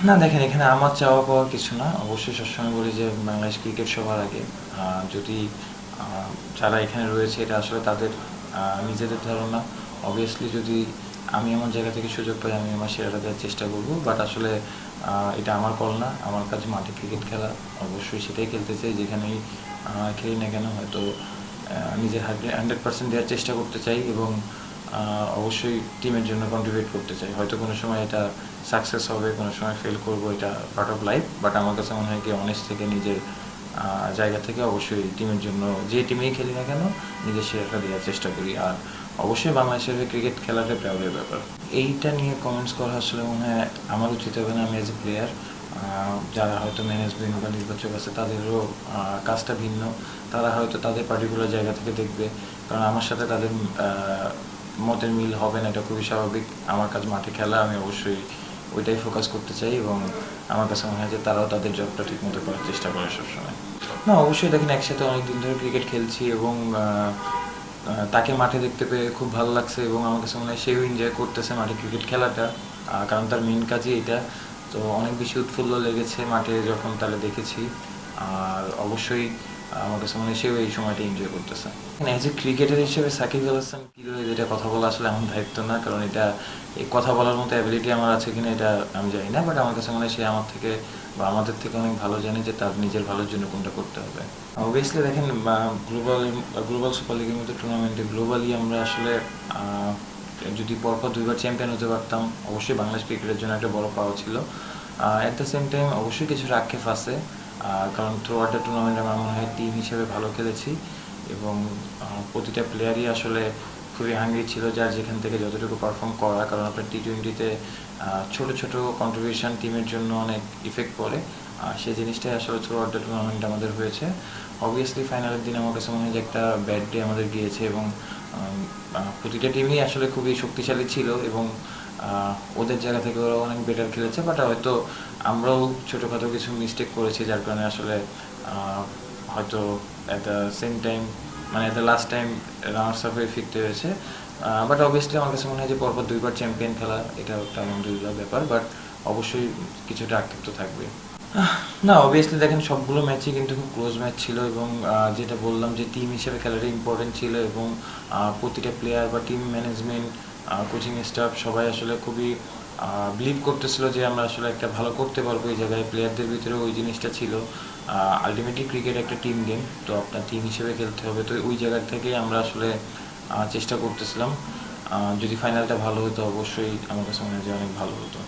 না দেখেন, এখানে আমার চাওয়া পাওয়ার কিছু না। অবশ্যই সবসময় বলি যে বাংলাদেশ ক্রিকেট সবার আগে। যদি আ যারা এখানে রয়েছে এটা আসলে তাদের নিজেদের ধারণা। অবভিয়াসলি যদি আমি আমার জায়গা থেকে সুযোগ পাই আমি আমার সেরাটা দেওয়ার চেষ্টা করব। বাট আসলে এটা আমার কল না। আমার কাজ মাঠে ক্রিকেট খেলা। অবশ্যই সেটাই খেলতে চাই যেখানেই খেলি না কেন। হয়তো নিজের 100% দেওয়ার চেষ্টা করতে চাই এবং অবশ্যই টিমের জন্য কন্ট্রিবিউট করতে চাই। হয়তো কোনো সময় এটা সাকসেস হবে, কোনো সময় ফেল করব, এটা পার্ট অফ লাইফ। বাট আমার কাছে মনে হয় কি অনেস্ট থেকে নিজের জায়গা থেকে অবশ্যই টিমের জন্য যে টিমেই খেলি না কেন নিজের সেরাটা দেওয়ার চেষ্টা করি। আর অবশ্যই বাংলাদেশের হয়ে ক্রিকেট খেলাটা প্রাউডের ব্যাপার। এইটা নিয়ে কমেন্টস করা আসলে মনে হয় আমার উচিত হবে না। আমি অ্যাজ এ প্লেয়ার, যারা হয়তো ম্যানেজমেন্ট বা নির্বাচক আছে তাদেরও কাজটা ভিন্ন। তারা হয়তো তাদের পার্টিকুলার জায়গা থেকে দেখবে, কারণ আমার সাথে তাদের মতের মিল হবে না, এটা খুবই স্বাভাবিক। আমার কাজ মাঠে খেলা, আমি অবশ্যই ওইটাই ফোকাস করতে চাই এবং আমার কাছে মনে হয় যে তারাও তাদের জবটা ঠিকমতো করার চেষ্টা করে সবসময়। না অবশ্যই দেখেন, একসাথে অনেক দিন ধরে ক্রিকেট খেলছি এবং তাকে মাঠে দেখতে পেয়ে খুব ভালো লাগছে এবং আমার কাছে মনে হয় সেও এনজয় করতেছে মাঠে ক্রিকেট খেলাটা, কারণ তার মেন কাজই এটা। তো অনেক বেশি উৎফুল্ল লেগেছে মাঠে যখন তাহলে দেখেছি। আর অবশ্যই আমার কাছে মনে হয় সেও এই সময়টা এনজয় করতেছে। অ্যাজ এ ক্রিকেটার হিসেবে সাকিব আল হাসান কীভাবে এটা কথা বলা আসলে আমার দায়িত্ব না, কারণ এটা এই কথা বলার মতো অ্যাবিলিটি আমার আছে কিনা এটা আমি জানি না। বাট আমার কাছে মনে হয় সে আমার থেকে বা আমাদের থেকে অনেক ভালো জানে যে তার নিজের ভালোর জন্য কোনটা করতে হবে। অবভিয়াসলি দেখেন, গ্লোবাল সুপার লিগের মতো টুর্নামেন্টে গ্লোবালি আমরা আসলে যদি পরপর 2বার চ্যাম্পিয়ন হতে পারতাম অবশ্যই বাংলাদেশ ক্রিকেটের জন্য একটা বড় পাওয়া ছিল। অ্যাট দ্য সেম টাইম অবশ্যই কিছু আক্ষেপ আছে, কারণ থ্রু আউট দ্য টুর্নামেন্টে আমার মনে হয় টিম হিসেবে ভালো খেলেছি এবং প্রতিটা প্লেয়ারই আসলে খুবই হাঙ্গরি ছিল যার যেখান থেকে যতটুকু পারফর্ম করা, কারণ আপনার টি-20তে ছোটো ছোটো কন্ট্রিবিউশন টিমের জন্য অনেক ইফেক্ট পড়ে। সেই জিনিসটাই আসলে থ্রু আউট দ্য টুর্নামেন্ট আমাদের হয়েছে। অবভিয়াসলি ফাইনালের দিন আমার কাছে মনে হয় যে একটা ব্যাড ডে আমাদের গিয়েছে এবং প্রতিটা টিমই আসলে খুবই শক্তিশালী ছিল এবং ওদের জায়গা থেকে ওরা অনেক বেটার খেলেছে। বাট হয়তো আমরাও ছোটোখাটো কিছু মিস্টেক করেছি যার কারণে আসলে হয়তো অ্যাট দ্য সেম টাইম মানে at the last time runners up হয়ে ফিরতে হয়েছে। বাট অবভিয়াসলি আমার কাছে মনে হয় যে পরপর 2বার চ্যাম্পিয়ন খেলা এটা একটা আলহামদুলিল্লাহ ব্যাপার। বাট অবশ্যই কিছুটা আক্ষেপ তো থাকবে। না অবভিয়াসলি দেখেন, সবগুলো ম্যাচই কিন্তু খুব ক্লোজ ম্যাচ ছিল এবং যেটা বললাম যে টিম হিসেবে খেলাটা ইম্পর্টেন্ট ছিল এবং প্রতিটা প্লেয়ার বা টিম ম্যানেজমেন্ট, কোচিং স্টাফ সবাই আসলে খুবই বিলিভ করতেছিল যে আমরা আসলে একটা ভালো করতে পারবো এই জায়গায়। প্লেয়ারদের ভিতরে ওই জিনিসটা ছিল। আলটিমেটলি ক্রিকেট একটা টিম গেম, তো আপনার টিম হিসেবে খেলতে হবে। তো ওই জায়গা থেকেই আমরা আসলে চেষ্টা করতেছিলাম। যদি ফাইনালটা ভালো হতো অবশ্যই আমার কাছে মনে হয় যে অনেক ভালো হতো।